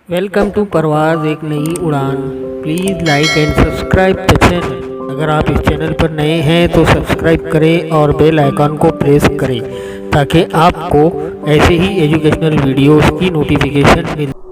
Welcome to परवाज़ एक नई उड़ान। Please like and subscribe the channel. अगर आप इस चैनल पर नए हैं तो सब्सक्राइब करें और बेल आइकन को प्रेस करें ताकि आपको ऐसे ही एजुकेशनल वीडियोस की नोटिफिकेशन मिले।